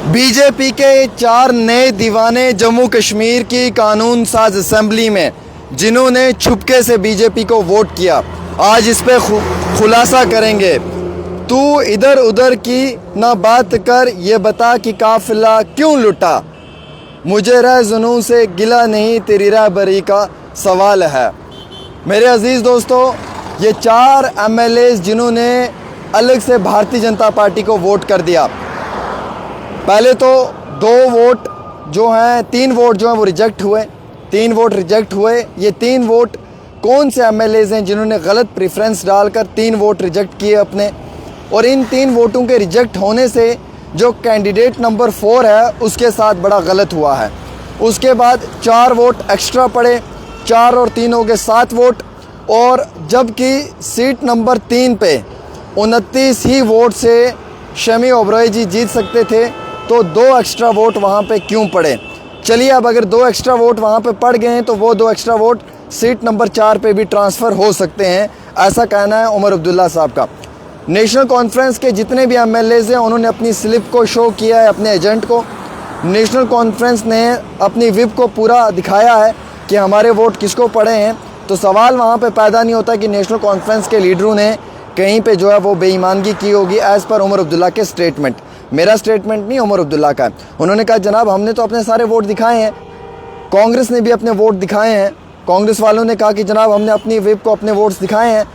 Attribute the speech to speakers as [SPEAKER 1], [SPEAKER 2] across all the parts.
[SPEAKER 1] BJP के 4 नए दीवाने जम्मू कश्मीर की कानून साज असेंबली में जिन्होंने छुपके से बीजेपी को वोट किया, आज इस पे खुलासा करेंगे। तू इधर उधर की ना बात कर, ये बता कि काफिला क्यों लुटा। मुझे राय जुनून से गिला नहीं, तेरी राहबरी का सवाल है। मेरे अजीज़ दोस्तों, ये 4 MLAs जिन्होंने अलग से भारतीय जनता पार्टी को वोट कर दिया। पहले तो 2 वोट जो हैं, 3 वोट जो हैं वो रिजेक्ट हुए, 3 वोट रिजेक्ट हुए। ये 3 वोट कौन से MLAs हैं जिन्होंने गलत प्रेफरेंस डालकर 3 वोट रिजेक्ट किए अपने, और इन 3 वोटों के रिजेक्ट होने से जो कैंडिडेट नंबर 4 है उसके साथ बड़ा गलत हुआ है। उसके बाद 4 वोट एक्स्ट्रा पड़े, 4 और 3 हो गए 7 वोट, और जबकि सीट नंबर 3 पे 29 ही वोट से शमी ओबरॉय जी जीत सकते थे, तो 2 एक्स्ट्रा वोट वहाँ पे क्यों पड़े। चलिए, अब अगर 2 एक्स्ट्रा वोट वहाँ पे पड़ गए हैं तो वो 2 एक्स्ट्रा वोट सीट नंबर 4 पे भी ट्रांसफ़र हो सकते हैं, ऐसा कहना है उमर अब्दुल्ला साहब का। नेशनल कॉन्फ्रेंस के जितने भी MLAs हैं उन्होंने अपनी स्लिप को शो किया है अपने एजेंट को। नेशनल कॉन्फ्रेंस ने अपनी विप को पूरा दिखाया है कि हमारे वोट किसको पड़े हैं। तो सवाल वहाँ पे पैदा नहीं होता कि नेशनल कॉन्फ्रेंस के लीडरों ने कहीं पे जो है वो बेईमानगी की होगी, एज़ पर उमर अब्दुल्ला के स्टेटमेंट। मेरा स्टेटमेंट नहीं, उमर अब्दुल्ला का है। उन्होंने कहा जनाब हमने तो अपने सारे वोट दिखाए हैं, कांग्रेस ने भी अपने वोट दिखाए हैं। कांग्रेस वालों ने कहा कि जनाब हमने अपनी विप को अपने वोट्स दिखाए हैं।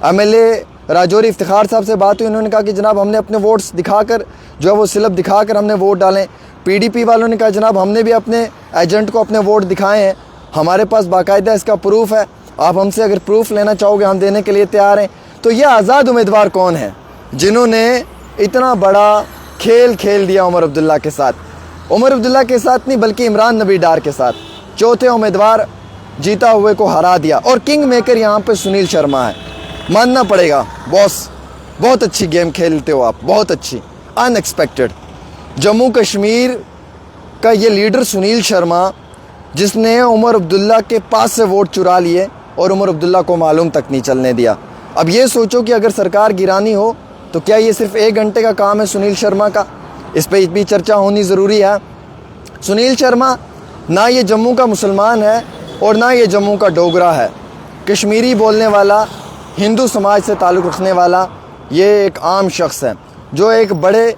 [SPEAKER 1] MLA राजौरी इफ्तिखार साहब से बात हुई, उन्होंने कहा कि जनाब हमने अपने वोट्स दिखाकर जो है वो स्लिप दिखाकर हमने वोट डालें। PDP वालों ने कहा जनाब हमने भी अपने एजेंट को अपने वोट दिखाए हैं, हमारे पास बाकायदा इसका प्रूफ है, आप हमसे अगर प्रूफ लेना चाहोगे हम देने के लिए तैयार हैं। तो ये आज़ाद उम्मीदवार कौन है जिन्होंने इतना बड़ा खेल खेल दिया उमर अब्दुल्ला के साथ। उमर अब्दुल्ला के साथ नहीं बल्कि इमरान नबी डार के साथ, चौथे उम्मीदवार जीता हुए को हरा दिया। और किंग मेकर यहाँ पे सुनील शर्मा है। मानना पड़ेगा बॉस, बहुत अच्छी गेम खेलते हो आप, बहुत अच्छी। अनएक्सपेक्टेड जम्मू कश्मीर का ये लीडर सुनील शर्मा, जिसने उमर अब्दुल्ला के पास से वोट चुरा लिए और उमर अब्दुल्ला को मालूम तक नहीं चलने दिया। अब ये सोचो कि अगर सरकार गिरानी हो तो क्या ये सिर्फ 1 घंटे का काम है सुनील शर्मा का? इस पर भी चर्चा होनी ज़रूरी है। सुनील शर्मा ना ये जम्मू का मुसलमान है और ना ये जम्मू का डोगरा है। कश्मीरी बोलने वाला, हिंदू समाज से ताल्लुक़ रखने वाला ये एक आम शख्स है जो एक बड़े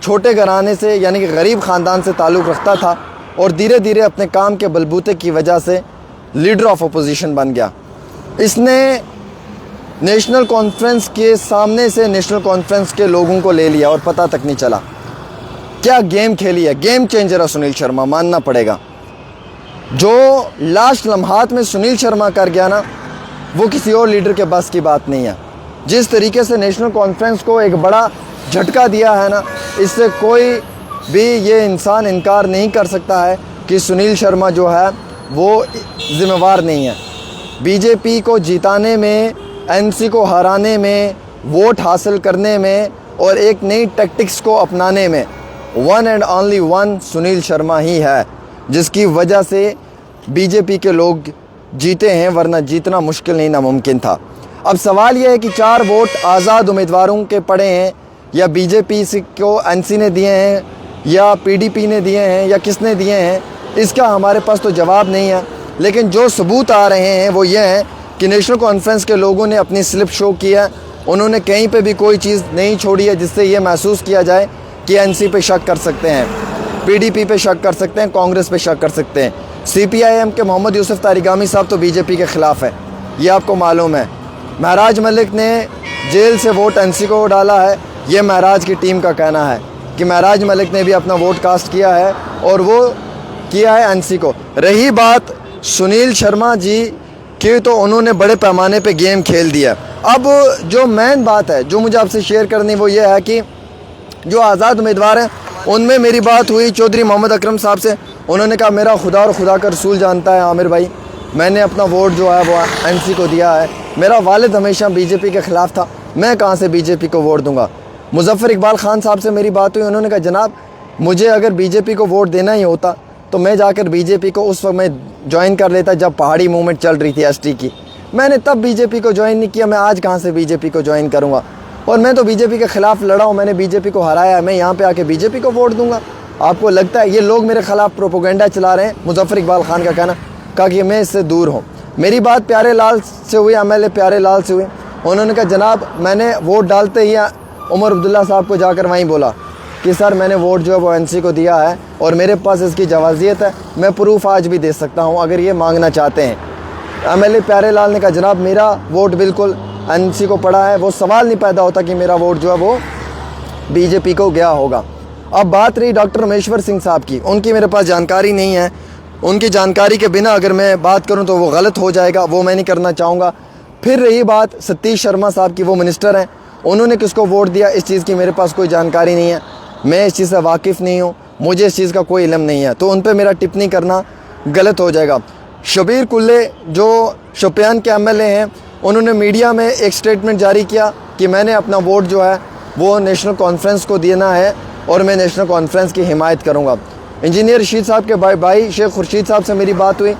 [SPEAKER 1] छोटे घराने से यानी कि गरीब ख़ानदान से ताल्लुक़ रखता था और धीरे धीरे अपने काम के बलबूते की वजह से लीडर ऑफ अपोजिशन बन गया। इसने नेशनल कॉन्फ्रेंस के सामने से नेशनल कॉन्फ्रेंस के लोगों को ले लिया और पता तक नहीं चला। क्या गेम खेली है, गेम चेंजर है सुनील शर्मा, मानना पड़ेगा। जो लास्ट लम्हात में सुनील शर्मा कर गया ना, वो किसी और लीडर के बस की बात नहीं है। जिस तरीके से नेशनल कॉन्फ्रेंस को एक बड़ा झटका दिया है ना, इससे कोई भी ये इंसान इनकार नहीं कर सकता है कि सुनील शर्मा जो है वो ज़िम्मेवार नहीं है। बीजेपी को जिताने में, NC को हराने में, वोट हासिल करने में और एक नई टैक्टिक्स को अपनाने में one and only one Sunil Sharma ही है, जिसकी वजह से बीजेपी के लोग जीते हैं, वरना जीतना मुश्किल नहीं नामुमकिन था। अब सवाल यह है कि 4 वोट आज़ाद उम्मीदवारों के पड़े हैं या बीजेपी को NC ने दिए हैं या PDP ने दिए हैं या किसने दिए हैं, इसका हमारे पास तो जवाब नहीं है। लेकिन जो सबूत आ रहे हैं वो ये हैं कि नेशनल कॉन्फ्रेंस के लोगों ने अपनी स्लिप शो किया है। उन्होंने कहीं पे भी कोई चीज़ नहीं छोड़ी है जिससे ये महसूस किया जाए कि NC पे शक कर सकते हैं, PDP पे शक कर सकते हैं, कांग्रेस पे शक कर सकते हैं। CPIM के मोहम्मद यूसुफ तारिगामी साहब तो बीजेपी के ख़िलाफ़ है, ये आपको मालूम है। महराज मलिक ने जेल से वोट NC को डाला है, ये महराज की टीम का कहना है कि महराज मलिक ने भी अपना वोट कास्ट किया है और वो किया है NC को। रही बात सुनील शर्मा जी की, तो उन्होंने बड़े पैमाने पे गेम खेल दिया। अब जो मेन बात है जो मुझे आपसे शेयर करनी वो ये है कि जो आज़ाद उम्मीदवार हैं उनमें मेरी बात हुई चौधरी मोहम्मद अकरम साहब से। उन्होंने कहा मेरा खुदा और खुदा का रसूल जानता है आमिर भाई, मैंने अपना वोट जो है वो NC को दिया है। मेरा वालिद हमेशा बीजेपी के ख़िलाफ़ था, मैं कहाँ से बीजेपी को वोट दूँगा। मुजफ्फर इकबाल ख़ान साहब से मेरी बात हुई, उन्होंने कहा जनाब मुझे अगर बीजेपी को वोट देना ही होता तो मैं जाकर बीजेपी को उस वक्त मैं ज्वाइन कर लेता जब पहाड़ी मूवमेंट चल रही थी ST की। मैंने तब बीजेपी को ज्वाइन नहीं किया, मैं आज कहाँ से बीजेपी को ज्वाइन करूँगा। और मैं तो बीजेपी के ख़िलाफ़ लड़ा हूँ, मैंने बीजेपी को हराया है, मैं यहाँ पे आके बीजेपी को वोट दूंगा। आपको लगता है ये लोग मेरे खिलाफ प्रोपोगंडा चला रहे हैं? मुजफ्फर इकबाल खान का कहना कहा कि मैं इससे दूर हूँ। मेरी बात प्यारे लाल से हुई, एमएलए प्यारे लाल से हुई। उन्होंने कहा जनाब मैंने वोट डालते ही उमर अब्दुल्ला साहब को जाकर वहीं बोला कि सर मैंने वोट जो है वो एनसी को दिया है और मेरे पास इसकी जवाजियत है, मैं प्रूफ आज भी दे सकता हूँ अगर ये मांगना चाहते हैं। एमएलए प्यारे लाल ने कहा जनाब मेरा वोट बिल्कुल एनसी को पड़ा है, वो सवाल नहीं पैदा होता कि मेरा वोट जो है वो बीजेपी को गया होगा। अब बात रही डॉक्टर रामेश्वर सिंह साहब की, उनकी मेरे पास जानकारी नहीं है। उनकी जानकारी के बिना अगर मैं बात करूं तो वो गलत हो जाएगा, वो मैं नहीं करना चाहूँगा। फिर रही बात सतीश शर्मा साहब की, वो मिनिस्टर हैं, उन्होंने किसको वोट दिया इस चीज़ की मेरे पास कोई जानकारी नहीं है, मैं इस चीज़ से वाकिफ़ नहीं हूँ, मुझे इस चीज़ का कोई इल्म नहीं है, तो उन पर मेरा टिप्पणी करना गलत हो जाएगा। शबीर कुल्ले जो शोपियान के एमएलए हैं, उन्होंने मीडिया में एक स्टेटमेंट जारी किया कि मैंने अपना वोट जो है वो नेशनल कॉन्फ्रेंस को देना है और मैं नेशनल कॉन्फ्रेंस की हिमायत करूँगा। इंजीनियर रशीद साहब के भाई शेख खुर्शीद साहब से मेरी बात हुई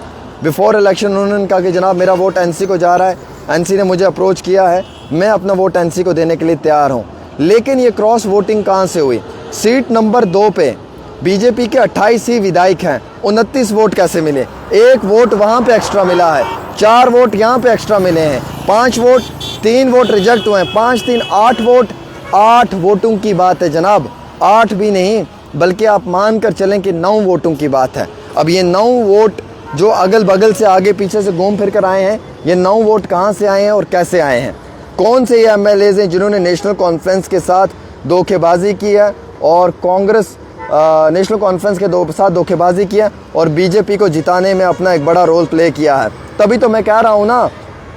[SPEAKER 1] बिफ़ोर इलेक्शन, उन्होंने कहा कि जनाब मेरा वोट एनसी को जा रहा है, एनसी ने मुझे अप्रोच किया है, मैं अपना वोट एनसी को देने के लिए तैयार हूँ। लेकिन ये क्रॉस वोटिंग कहाँ से हुई? सीट नंबर 2 पे बीजेपी के 28 ही विधायक हैं, 29 वोट कैसे मिले? 1 वोट वहाँ पे एक्स्ट्रा मिला है, 4 वोट यहाँ पे एक्स्ट्रा मिले हैं, 5 वोट, 3 वोट रिजेक्ट हुए हैं, 5 3 8 वोट, 8 वोटों की बात है जनाब, 8 भी नहीं बल्कि आप मान कर चलें कि 9 वोटों की बात है। अब ये 9 वोट जो अगल बगल से आगे पीछे से घूम फिर कर आए हैं, ये 9 वोट कहाँ से आए हैं और कैसे आए हैं? कौन से ये एमएलएज हैं जिन्होंने नेशनल कॉन्फ्रेंस के साथ धोखेबाजी की है और कांग्रेस नेशनल कॉन्फ्रेंस के साथ धोखेबाजी किया और बीजेपी को जिताने में अपना एक बड़ा रोल प्ले किया है? तभी तो मैं कह रहा हूँ ना,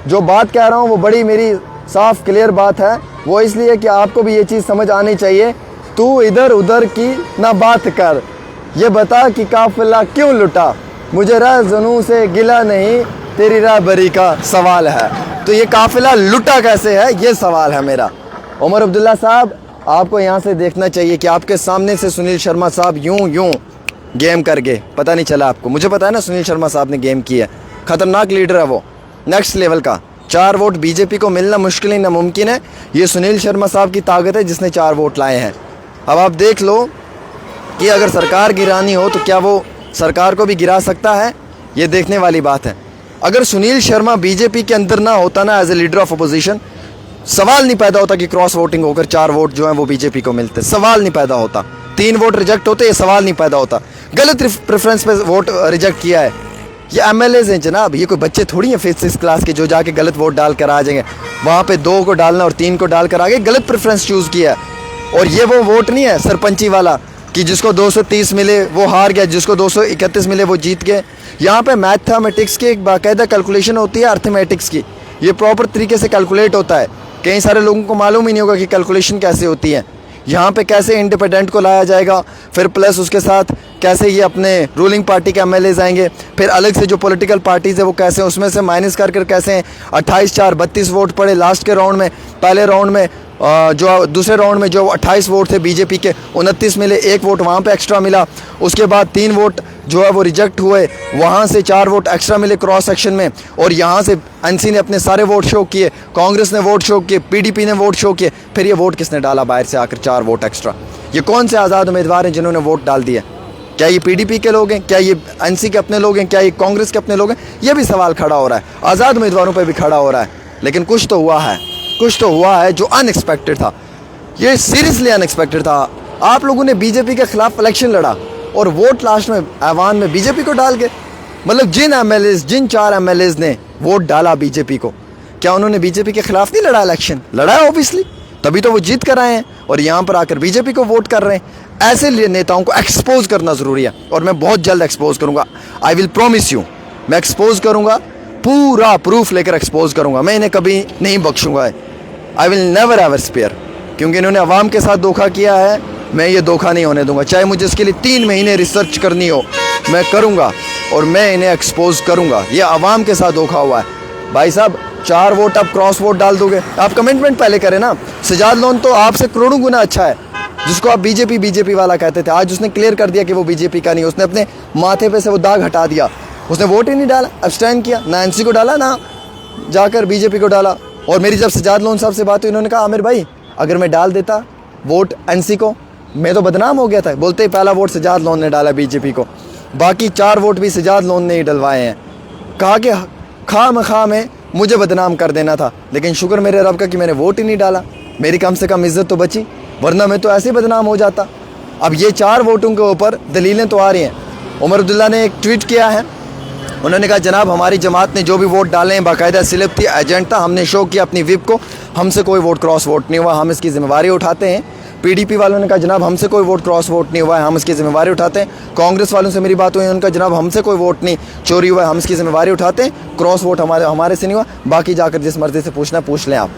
[SPEAKER 1] जो बात कह रहा हूँ वो बड़ी मेरी साफ क्लियर बात है। वो इसलिए कि आपको भी ये चीज़ समझ आनी चाहिए, तू इधर उधर की ना बात कर, ये बता कि काफिला क्यों लुटा, मुझे रहज़नू से गिला नहीं, तेरी रहबरी का सवाल है। तो ये काफिला लुटा कैसे है, ये सवाल है मेरा। उमर अब्दुल्ला साहब, आपको यहाँ से देखना चाहिए कि आपके सामने से सुनील शर्मा साहब यूं गेम कर गए, पता नहीं चला आपको। मुझे पता है ना सुनील शर्मा साहब ने गेम की है, ख़तरनाक लीडर है वो, नेक्स्ट लेवल का। 4 वोट बीजेपी को मिलना मुश्किल ही नामुमकिन है, ये सुनील शर्मा साहब की ताकत है जिसने 4 वोट लाए हैं। अब आप देख लो कि अगर सरकार गिरानी हो तो क्या वो सरकार को भी गिरा सकता है, ये देखने वाली बात है। अगर सुनील शर्मा बीजेपी के अंदर ना होता ना as a leader of opposition, सवाल नहीं पैदा होता कि क्रॉस वोटिंग होकर 4 वोट जो हैं वो बीजेपी को मिलते, सवाल नहीं पैदा होता। 3 वोट रिजेक्ट होते, ये सवाल नहीं पैदा होता। गलत प्रेफरेंस पे वोट रिजेक्ट किया है, ये एमएलएज हैं जनाब, ये कोई बच्चे थोड़ी हैं 5th 6th क्लास के जो जाके गलत वोट डाल कर आ जाएंगे। वहाँ पे 2 को डालना और 3 को डाल कर आ गए, गलत प्रेफरेंस चूज़ किया है। और ये वो वोट नहीं है सरपंची वाला कि जिसको 230 मिले वो हार गया, जिसको 231 मिले वो जीत गए। यहाँ पे मैथमेटिक्स की एक बाकायदा कैलकुलेशन होती है, अर्थमेटिक्स की, ये प्रॉपर तरीके से कैलकुलेट होता है। कई सारे लोगों को मालूम ही नहीं होगा कि कैलकुलेशन कैसे होती है। यहाँ पे कैसे इंडिपेंडेंट को लाया जाएगा, फिर प्लस उसके साथ कैसे ये अपने रूलिंग पार्टी के एमएलएज आएंगे, फिर अलग से जो पॉलिटिकल पार्टीज़ है वो कैसे उसमें से माइनस कर कैसे 28-4 32 वोट पड़े लास्ट के राउंड में। पहले राउंड में जो दूसरे राउंड में जो 28 वोट थे बीजेपी के, 29 मिले, 1 वोट वहाँ पे एक्स्ट्रा मिला। उसके बाद 3 वोट जो है वो रिजेक्ट हुए, वहाँ से 4 वोट एक्स्ट्रा मिले क्रॉस सेक्शन में। और यहाँ से एनसी ने अपने सारे वोट शो किए, कांग्रेस ने वोट शो किए, पीडीपी ने वोट शो किए। फिर ये वोट किसने डाला बाहर से आकर 4 वोट एक्स्ट्रा? ये कौन से आज़ाद उम्मीदवार हैं जिन्होंने वोट डाल दिया? क्या ये पीडीपी के लोग हैं? क्या ये एनसी के अपने लोग हैं? क्या ये कांग्रेस के अपने लोग हैं? ये भी सवाल खड़ा हो रहा है, आज़ाद उम्मीदवारों पर भी खड़ा हो रहा है। लेकिन कुछ तो हुआ है, कुछ तो हुआ है जो अनएक्सपेक्टेड था, ये सीरियसली अनएक्सपेक्टेड था। आप लोगों ने बीजेपी के खिलाफ इलेक्शन लड़ा और वोट लास्ट में ऐवान में बीजेपी को डाल गए। मतलब जिन 4 एमएलएज ने वोट डाला बीजेपी को, क्या उन्होंने बीजेपी के खिलाफ नहीं लड़ा इलेक्शन? लड़ा है ऑब्वियसली, तभी तो वो जीत कर आए हैं और यहाँ पर आकर बीजेपी को वोट कर रहे हैं। ऐसे नेताओं को एक्सपोज करना ज़रूरी है और मैं बहुत जल्द एक्सपोज करूँगा। आई विल प्रॉमिस यू, मैं एक्सपोज करूँगा, पूरा प्रूफ लेकर एक्सपोज करूँगा, मैं इन्हें कभी नहीं बख्शूँगा। I will never ever spare, क्योंकि इन्होंने अवाम के साथ धोखा किया है, मैं ये धोखा नहीं होने दूंगा। चाहे मुझे इसके लिए 3 महीने रिसर्च करनी हो, मैं करूंगा और मैं इन्हें एक्सपोज करूंगा। ये अवाम के साथ धोखा हुआ है। भाई साहब 4 वोट आप क्रॉस वोट डाल दोगे, आप कमिटमेंट पहले करें ना। सजाद लोन तो आपसे करोड़ों गुना अच्छा है, जिसको आप बीजेपी वाला कहते थे, आज उसने क्लियर कर दिया कि वो बीजेपी का नहीं। उसने अपने माथे पे से वो दाग हटा दिया, उसने वोट ही नहीं डाला, अब्सटेन किया, ना एनसी को डाला ना जाकर बीजेपी को डाला। और मेरी जब सजाद लोन साहब से बात हुई, इन्होंने कहा आमिर भाई अगर मैं डाल देता वोट एनसी को मैं तो बदनाम हो गया था। बोलते ही पहला वोट सजाद लोन ने डाला बीजेपी को, बाकी 4 वोट भी सजाद लोन ने ही डलवाए हैं। कहा कि खा में मुझे बदनाम कर देना था, लेकिन शुक्र मेरे रब का कि मैंने वोट ही नहीं डाला, मेरी कम से कम इज्जत तो बची, वरना मैं तो ऐसे ही बदनाम हो जाता। अब ये 4 वोटों के ऊपर दलीलें तो आ रही हैं। उमर अब्दुल्ला ने एक ट्वीट किया है, उन्होंने कहा जनाब हमारी जमात ने जो भी वोट डाले हैं बाकायदा स्लिप थी, एजेंट था, हमने शो किया अपनी विप को, हमसे कोई वोट क्रॉस वोट नहीं हुआ, हम इसकी जिम्मेवारी उठाते हैं। पीडीपी वालों ने कहा जनाब हमसे कोई वोट क्रॉस वोट नहीं हुआ है, हम इसकी जिम्मेवारी उठाते हैं। कांग्रेस वालों से मेरी बात हुई, उनका जनाब हमसे कोई वोट नहीं चोरी हुआ है, हम इसकी जिम्मेवारी उठाते हैं, क्रॉस वोट हमारे से नहीं हुआ, बाकी जाकर जिस मर्जी से पूछना पूछ लें आप।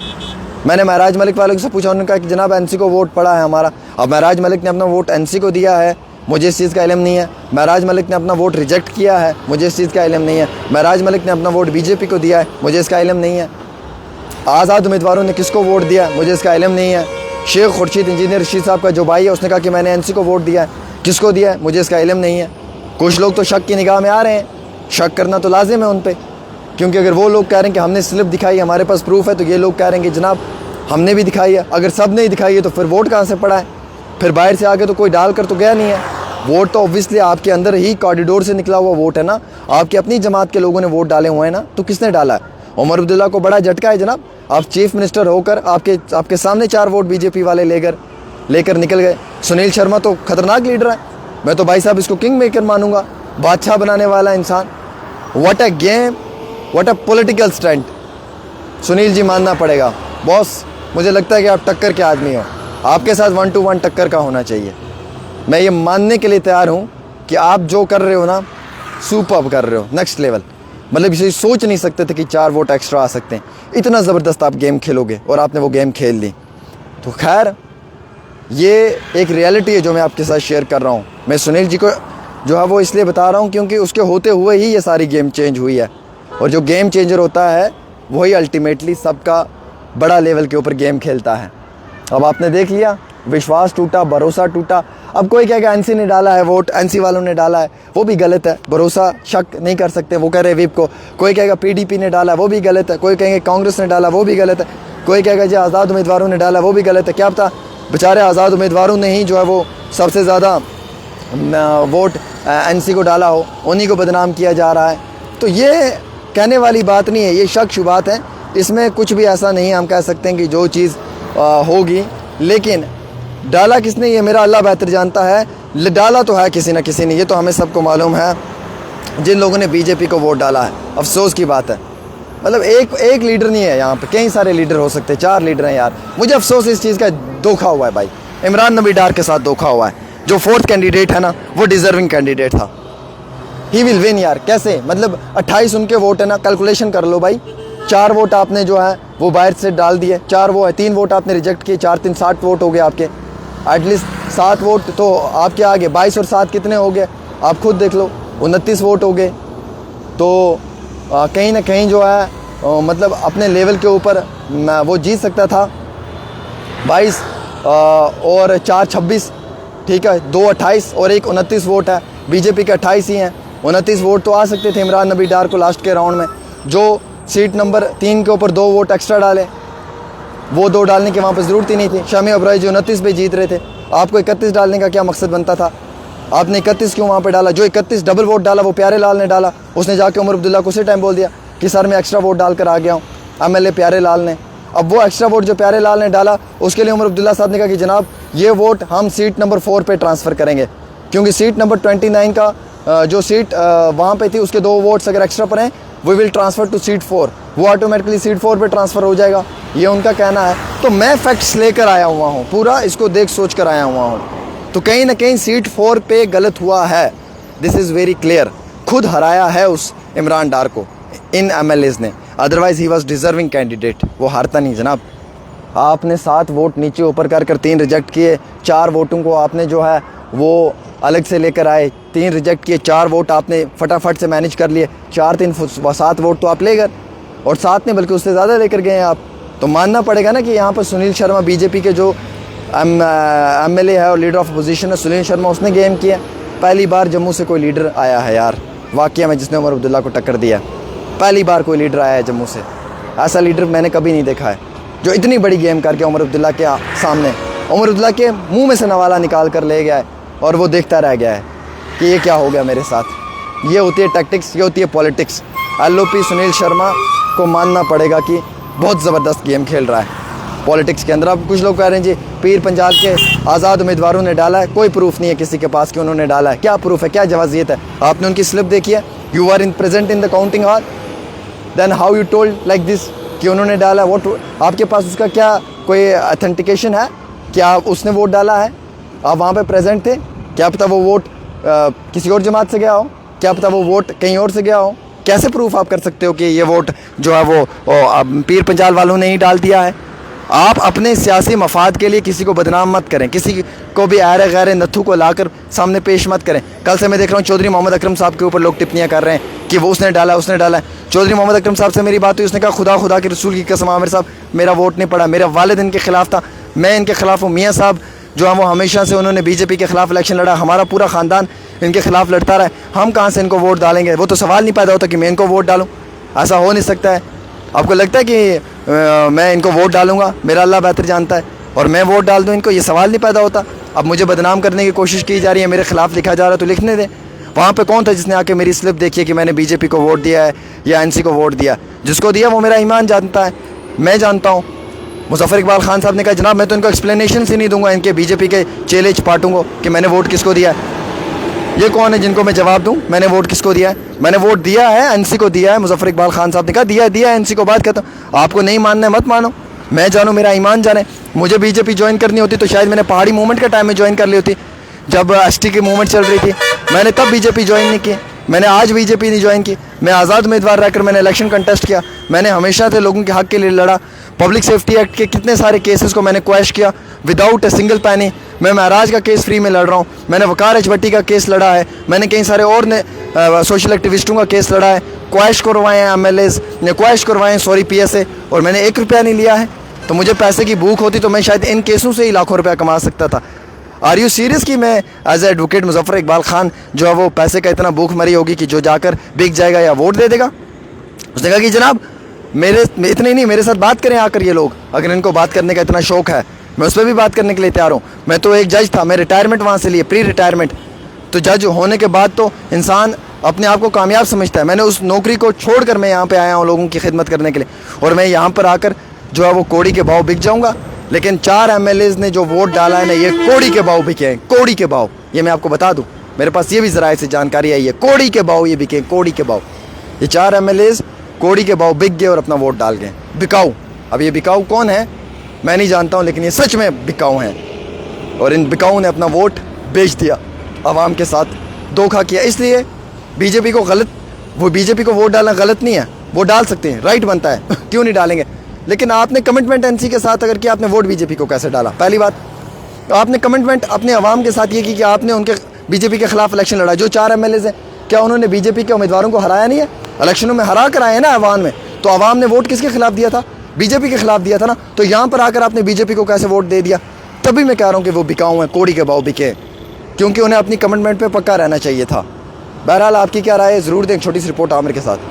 [SPEAKER 1] मैंने महराज मलिक वालों से पूछा, उन्होंने कहा कि जनाब एनसी को वोट पड़ा है हमारा। अब महराज मलिक ने अपना वोट एनसी को दिया है, मुझे इस चीज़ का इल्म नहीं है। महराज मलिक ने अपना वोट रिजेक्ट किया है, मुझे इस चीज़ का इल्म नहीं है। महराज मलिक ने अपना वोट बीजेपी को दिया है, मुझे इसका इल्म नहीं है। आज़ाद उम्मीदवारों ने किसको वोट दिया, मुझे इसका इल्म नहीं है। शेख खुर्शीद इंजीनियर रशीद साहब का जो भाई है उसने कहा कि मैंने एनसी को वोट दिया है, किसको दिया है, मुझे इसका इल्म नहीं है। कुछ लोग तो शक की निगाह में आ रहे हैं, शक करना तो लाजिम है उन पर, क्योंकि अगर वो लोग कह रहे हैं कि हमने स्लिप दिखाई, हमारे पास प्रूफ है, तो ये लोग कह रहे हैं कि जनाब हमने भी दिखाई है। अगर सब ने दिखाई है तो फिर वोट कहाँ से पड़ा है, फिर बाहर से आके तो कोई डाल कर तो गया नहीं है। वोट तो ऑब्वियसली आपके अंदर ही कॉरिडोर से निकला हुआ वोट है ना, आपकी अपनी जमात के लोगों ने वोट डाले हुए हैं ना, तो किसने डाला है? उमर अब्दुल्ला को बड़ा झटका है जनाब, आप चीफ मिनिस्टर होकर आपके सामने 4 वोट बीजेपी वाले लेकर निकल गए। सुनील शर्मा तो खतरनाक लीडर है, मैं तो भाई साहब इसको किंग मेकर मानूंगा, बादशाह बनाने वाला इंसान। What a game, what a political stunt. Sunil ji मानना पड़ेगा बॉस, मुझे लगता है कि आप टक्कर के आदमी हो, आपके साथ 1 to 1 टक्कर का होना चाहिए। मैं ये मानने के लिए तैयार हूँ कि आप जो कर रहे हो ना, सुपर्ब कर रहे हो, नेक्स्ट लेवल। मतलब इसे सोच नहीं सकते थे कि 4 वोट एक्स्ट्रा आ सकते हैं, इतना ज़बरदस्त आप गेम खेलोगे, और आपने वो गेम खेल ली। तो खैर ये एक रियलिटी है जो मैं आपके साथ शेयर कर रहा हूँ। मैं सुनील जी को जो है वो इसलिए बता रहा हूँ क्योंकि उसके होते हुए ही ये सारी गेम चेंज हुई है, और जो गेम चेंजर होता है वही अल्टीमेटली सबका बड़ा लेवल के ऊपर गेम खेलता है। अब आपने देख लिया, विश्वास टूटा, भरोसा टूटा। अब कोई कहेगा एनसी ने डाला है वोट, एनसी वालों ने डाला है, वो भी गलत है, भरोसा शक नहीं कर सकते, वो कह रहे विप को। कोई कहेगा पीडीपी ने डाला, वो भी गलत है। कोई कहेंगे कांग्रेस ने डाला, वो भी गलत है। कोई कहेगा जी आज़ाद उम्मीदवारों ने डाला, वो भी गलत है। क्या पता बेचारे आज़ाद उम्मीदवारों ने ही जो है वो सबसे ज़्यादा वोट एनसी को डाला हो, उन्हीं को बदनाम किया जा रहा है। तो ये कहने वाली बात नहीं है, ये शक शुबात है, इसमें कुछ भी ऐसा नहीं है। हम कह सकते हैं कि जो चीज़ होगी, लेकिन डाला किसने ये मेरा अल्लाह बेहतर जानता है। डाला तो है किसी न किसी ने, ये तो हमें सबको मालूम है, जिन लोगों ने बीजेपी को वोट डाला है। अफसोस की बात है, मतलब एक लीडर नहीं है यहाँ पे, कई सारे लीडर हो सकते हैं, 4 लीडर हैं यार। मुझे अफसोस इस चीज़ का, धोखा हुआ है भाई, इमरान नबी डार के साथ धोखा हुआ है। जो 4th कैंडिडेट है ना, वो डिज़र्विंग कैंडिडेट था, ही विल विन यार। कैसे, मतलब 28 उनके वोट है ना, कैलकुलेशन कर लो भाई। 4 वोट आपने जो है वो बाहर से डाल दिए, 4 वो है, 3 वोट आपने रिजेक्ट किए, 4 3 60 वोट हो गए आपके। एटलीस्ट 7 वोट तो आपके आगे, 22 और 7 कितने हो गए आप खुद देख लो, 29 वोट हो गए। तो कहीं ना कहीं जो है मतलब अपने लेवल के ऊपर वो जीत सकता था। 22 और 4 26, ठीक है, 2 28 और 1 29 वोट है। बीजेपी के 28 ही हैं, 29 वोट तो आ सकते थे इमरान नबी डार को लास्ट के राउंड में, जो सीट नंबर 3 के ऊपर 2 वोट एक्स्ट्रा डाले, वो 2 डालने की वहाँ पर ज़रूरत ही नहीं थी। शामी अब्राई जो 29 पे जीत रहे थे, आपको 31 डालने का क्या मकसद बनता था? आपने 31 क्यों वहाँ पे डाला? जो 31 डबल वोट डाला वो प्यारे लाल ने डाला, उसने जाके उमर अब्दुल्ला को उसी टाइम बोल दिया कि सर मैं एक्स्ट्रा वोट डाल कर आ गया हूँ, MLA प्यारे लाल ने। अब वो एक्स्ट्रा वोट जो प्यारे लाल ने डाला, उसके लिए उमर अब्दुल्ला साहब ने कहा कि जनाब ये वोट हम सीट नंबर 4 पे ट्रांसफ़र करेंगे, क्योंकि सीट नंबर 29 का जो सीट वहाँ पे थी उसके 2 वोट्स अगर एक्स्ट्रा पर हैं, we will transfer to seat 4, वो ऑटोमेटिकली सीट 4 पे ट्रांसफ़र हो जाएगा, ये उनका कहना है। तो मैं फैक्ट्स लेकर आया हुआ हूँ, पूरा इसको देख सोच कर आया हुआ हूँ। तो कहीं ना कहीं सीट 4 पे गलत हुआ है, दिस इज़ वेरी क्लियर। खुद हराया है उस इमरान डार को इन MLAs ने, otherwise he was deserving candidate, वो हारता नहीं जनाब। आपने 7 वोट नीचे ऊपर कर 3 रिजेक्ट किए, 4 वोटों को आपने जो है वो अलग से लेकर आए, 3 रिजेक्ट किए, 4 वोट आपने फटाफट से मैनेज कर लिए, 4 3 7 वोट तो आप ले गए, और 7 नहीं बल्कि उससे ज़्यादा लेकर गए हैं आप। तो मानना पड़ेगा ना कि यहाँ पर सुनील शर्मा बीजेपी के जो MLA है और लीडर ऑफ अपोजिशन है, सुनील शर्मा, उसने गेम किया। पहली बार जम्मू से कोई लीडर आया है यार वाकई में जिसने उमर अब्दुल्ला को टक्कर दिया, पहली बार कोई लीडर आया है जम्मू से। ऐसा लीडर मैंने कभी नहीं देखा है जो इतनी बड़ी गेम करके उमर अब्दुल्ला के सामने उमरुद्दौला के मुंह में से नवाला निकाल कर ले गया है और वो देखता रह गया है कि ये क्या हो गया मेरे साथ। ये होती है टैक्टिक्स, ये होती है पॉलिटिक्स। LOP सुनील शर्मा को मानना पड़ेगा कि बहुत ज़बरदस्त गेम खेल रहा है पॉलिटिक्स के अंदर। अब कुछ लोग कह रहे हैं जी पीर पंजाल के आज़ाद उम्मीदवारों ने डाला है, कोई प्रूफ नहीं है किसी के पास कि उन्होंने डाला है। क्या प्रूफ है, क्या जवाजियत है? आपने उनकी स्लिप देखी है? You are in present in the counting hall, then how you told like this कि उन्होंने डाला? वो आपके पास उसका क्या कोई ऑथेंटिकेशन है? क्या उसने वोट डाला है? आप वहाँ पे प्रेजेंट थे? क्या पता वो वोट किसी और जमात से गया हो, क्या पता वो वोट कहीं और से गया हो। कैसे प्रूफ आप कर सकते हो कि ये वोट जो है वो पीर पंजाल वालों ने ही डाल दिया है? आप अपने सियासी मफाद के लिए किसी को बदनाम मत करें, किसी को भी ऐरे गैर नत्थु को लाकर सामने पेश मत करें। कल से मैं देख रहा हूँ चौधरी मोहम्मद अकरम साहब के ऊपर लोग टिप्पणियाँ कर रहे हैं कि वो उसने डाला है। चौधरी मोहम्मद अकरम साहब से मेरी बात हुई, उसने कहा खुदा के रसूल की कसम आमिर साहब मेरा वोट नहीं पड़ा, मेरा वालिद इनके खिलाफ था, मैं इनके खिलाफ हूँ। मियाँ साहब जो है वो हमेशा से उन्होंने बीजेपी के खिलाफ इलेक्शन लड़ा, हमारा पूरा ख़ानदान इनके खिलाफ लड़ता रहा है, हम कहाँ से इनको वोट डालेंगे? वो तो सवाल नहीं पैदा होता कि मैं इनको वोट डालूँ, ऐसा हो नहीं सकता है। आपको लगता है कि मैं इनको वोट डालूंगा, मेरा अल्लाह बेहतर जानता है, और मैं वोट डाल दूं इनको? ये सवाल नहीं पैदा होता। अब मुझे बदनाम करने की कोशिश की जा रही है, मेरे खिलाफ लिखा जा रहा है, तो लिखने दें। वहाँ पे कौन था जिसने आके मेरी स्लिप देखी है कि मैंने बीजेपी को वोट दिया है या NC को वोट दिया? जिसको दिया वो मेरा ईमान जानता है, मैं जानता हूँ। मुज़फ़्फ़र इकबाल खान साहब ने कहा जनाब मैं तो इनको एक्सप्लेनेशन ही नहीं दूंगा इनके बीजेपी के चेले चपाटों को कि मैंने वोट किसको दिया है। ये कौन है जिनको मैं जवाब दूं मैंने वोट किसको दिया है? मैंने वोट दिया है, NC को दिया है। मुज़फ़्फ़र इकबाल खान साहब ने कहा दिया है NC को। बात कहता हूँ, आपको नहीं मानना है मत मानो, मैं जानूँ, मेरा ईमान जाने। मुझे बीजेपी ज्वाइन करनी होती तो शायद मैंने पहाड़ी मूवमेंट के टाइम में ज्वाइन कर ली होती, जब ST की मूवमेंट चल रही थी। मैंने तब बीजेपी ज्वाइन नहीं की, मैंने आज बीजेपी नहीं ज्वाइन की। मैं आज़ाद उम्मीदवार रहकर मैंने इलेक्शन कंटेस्ट किया, मैंने हमेशा से लोगों के हक़ के लिए लड़ा। पब्लिक सेफ्टी एक्ट के कितने सारे केसेस को मैंने क्वैश किया विदाउट ए सिंगल पैनी। मैं महराज का केस फ्री में लड़ रहा हूँ, मैंने वकार एच का केस लड़ा है, मैंने कई सारे और ने सोशल एक्टिविस्टों का केस लड़ा है, क्वैश करवाए हैं MLAs ने, क्वैश करवाए हैं PSA, और मैंने 1 रुपया नहीं लिया है। तो मुझे पैसे की भूख होती तो मैं शायद इन केसों से ही लाखों रुपया कमा सकता था। आर यू सीरियस कि मैं एज एडवोकेट मुज़फ़्फ़र इकबाल खान जो है वो पैसे का इतना भूख मरी होगी कि जो जाकर बिक जाएगा या वोट दे देगा? उसने कहा कि जनाब मेरे इतने नहीं, मेरे साथ बात करें आकर ये लोग, अगर इनको बात करने का इतना शौक है मैं उस पर भी बात करने के लिए तैयार हूँ। मैं तो एक जज था, मैं रिटायरमेंट वहाँ से लिए, प्री रिटायरमेंट। तो जज होने के बाद तो इंसान अपने आप को कामयाब समझता है। मैंने उस नौकरी को छोड़कर मैं यहाँ पे आया हूँ लोगों की खिदमत करने के लिए, और मैं यहाँ पर आकर जो है वो कोड़ी के भाव बिक जाऊँगा। लेकिन 4 MLAs ने जो वोट डाला है ना, ये कोड़ी के भाव बिके हैं, कोड़ी के भाव। ये मैं आपको बता दूँ, मेरे पास ये भी ज़राए से जानकारी आई है, कोड़ी के भाव ये बिके, कोड़ी के भाव। ये 4 MLAs कोड़ी के भाव बिक गए और अपना वोट डाल गए। बिकाऊ, अब ये बिकाऊ कौन है मैं नहीं जानता हूँ, लेकिन ये सच में बिकाऊ हैं, और इन बिकाऊ ने अपना वोट बेच दिया, आवाम के साथ धोखा किया। इसलिए बीजेपी को बीजेपी को वोट डालना गलत नहीं है, वो डाल सकते हैं, राइट बनता है क्यों नहीं डालेंगे? लेकिन आपने कमिटमेंट NC के साथ अगर किया, आपने वोट बीजेपी को कैसे डाला? पहली बात तो आपने कमिटमेंट अपने आवाम के साथ ये की कि आपने उनके बीजेपी के खिलाफ इलेक्शन लड़ा। जो 4 MLAs हैं, क्या उन्होंने बीजेपी के उम्मीदवारों को हराया नहीं है? इलेक्शनों में हरा कर आए हैं ना आवाम में, तो आवाम ने वोट किसके खिलाफ दिया था? बीजेपी के खिलाफ दिया था ना। तो यहाँ पर आकर आपने बीजेपी को कैसे वोट दे दिया? तभी मैं कह रहा हूँ कि वो बिकाऊ हैं, कोड़ी के भाव बिके, क्योंकि उन्हें अपनी कमिटमेंट पे पक्का रहना चाहिए था। बहरहाल आपकी क्या राय है ज़रूर दें। एक छोटी सी रिपोर्ट आमिर के साथ।